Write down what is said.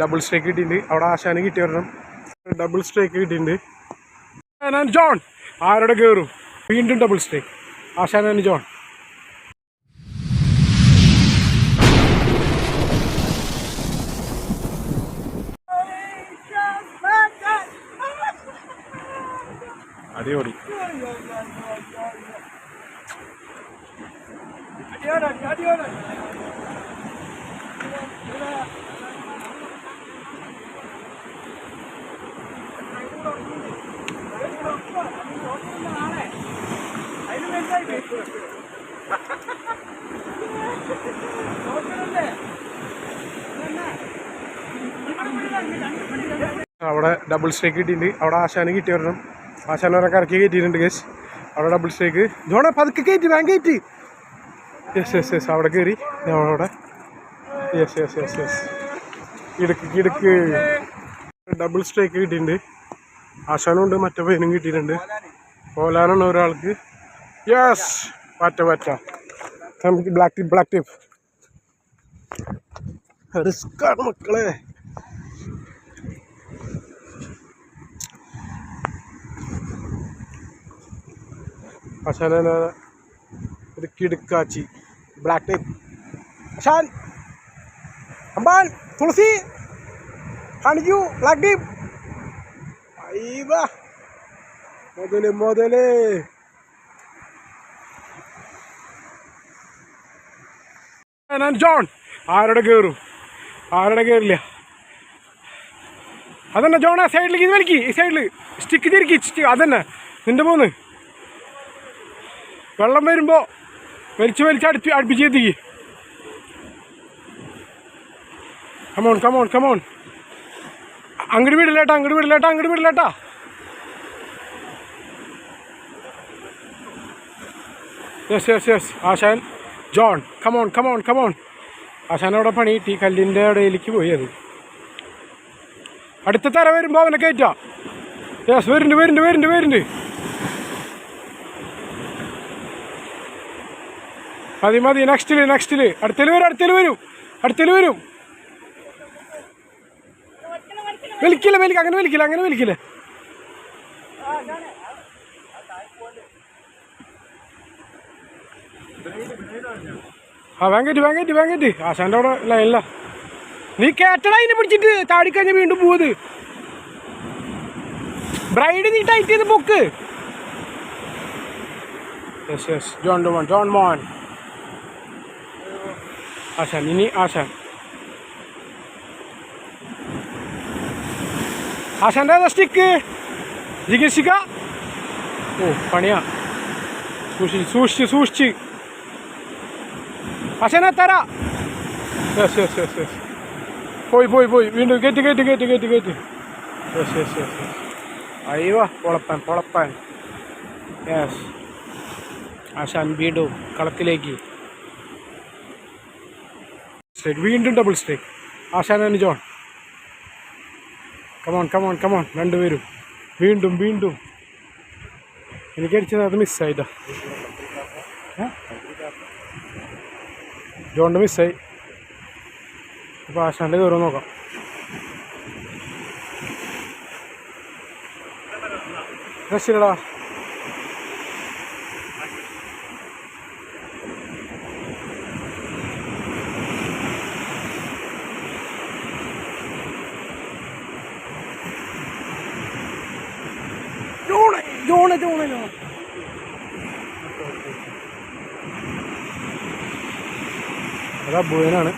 Double strike കിട്ടിയിട്ടുണ്ട്. അവിടെ ആശാന് കിട്ടി വരണം. ഡബിൾ സ്ട്രൈക്ക് കിട്ടിയിട്ടുണ്ട്. ജോൺ ആരുടെ കയറും? വീണ്ടും ഡബിൾ സ്ട്രൈക്ക്. ആശാനാണ് ജോൺ. അടിപൊളി. അവിടെ ഡബിൾ സ്ട്രൈക്ക് കിട്ടിയിട്ടുണ്ട്. അവിടെ ആശാന് കിട്ടി വരണം. ആശാൻ വരെ കറക്കി കയറ്റിയിട്ടുണ്ട് ഗേസ്. അവിടെ ഡബിൾ സ്ട്രൈക്ക്. ജോണെ പതുക്കെ കയറ്റി, ബാങ്ക് കയറ്റി. Yes yes yes. അവിടെ കയറി അവിടെ. Yes yes yes yes. കിടക്ക്. ഡബിൾ സ്ട്രൈക്ക് കിട്ടിയിട്ടുണ്ട്. ആശാനും ഉണ്ട്, മറ്റേ പയ്യനും കിട്ടിയിട്ടുണ്ട്. പോലാനാണ് ഒരാൾക്ക്. യെസ് പറ്റ ബ്ലാക്ക് ടിപ്പ്. റിസ്ക്കാണ് മക്കളെ. ആശാന ഒരു കിടുക്കാച്ചി ബ്ലാക്ക് ടൈപ്പ്. ആശാൻ അമ്പാൻ തുളസി കാണിക്കൂ ബ്ലാക്ക് ടൈപ്പ്. മുതല് ജോൺ ആരുടെ കയറും? ആരുടെ കയറില്ല. അതന്നെ ജോൺ. ആ സൈഡിലേക്ക് ഇത് വലിക്ക്. ഈ സൈഡിൽ സ്റ്റിക്ക് തിരിക്കി. അതന്നെ നിന്റെ പോന്ന്. വെള്ളം വരുമ്പോൾ വലിച്ച് അടുപ്പിച്ച് എത്തിക്ക്. കമോൺ. അങ്ങോട്ട് വിടില്ലേട്ടാ. യെസ്. ആശാൻ ജോൺ കമോൺ. ആശാൻ അവിടെ പണി കിട്ടി. കല്ലിൻ്റെ ഇടയിലേക്ക് പോയി. അത് അടുത്ത തര വരുമ്പോൾ അവനെ കയറ്റാ. യെസ് വരുന്നുണ്ട്. മതി. നെക്സ്റ്റില് അടുത്തേല് വരും. വലിക്കില്ല. അങ്ങനെ വലിക്കില്ല. വാങ്ങേറ്റ്. ആശാന്റെ അവിടെ ലൈനില്ല. നീ കേട്ടടാ അതിനെ പിടിച്ചിട്ട്. താടിക്കഴിഞ്ഞ് വീണ്ടും പോവത്. ബ്രൈഡ് നീ ടൈറ്റ് ചെയ്ത് പൊക്ക്. യെസ് ജോൺ മോൻ. ആശാൻ ഇനി ആശാന്റെ സ്റ്റിക്ക് ചികിത്സിക്ക. ഓ പണിയാ. സൂക്ഷിച്ച് ആശാനെ തരാ. യെസ്. പോയി വീണ്ടും കയറ്റി. യെസ്. അയ്യോ പൊളപ്പാൻ. യെസ്. ആശാൻ വീണ്ടും കളത്തിലേക്ക്. വീണ്ടും ഡബിൾ സ്ട്രൈക്ക്. ആശാനാണ് ജോൺ. കമോൺ. രണ്ടുപേരും വീണ്ടും. എനിക്കടിച്ചത് അത് മിസ്സായിട്ടാ. ജോണിൻ്റെ മിസ്സായി. അപ്പോൾ ആശാൻ്റെ കയറും നോക്കാം. ശരിടാ. ജോണ് അതാ ബുധനാണ്.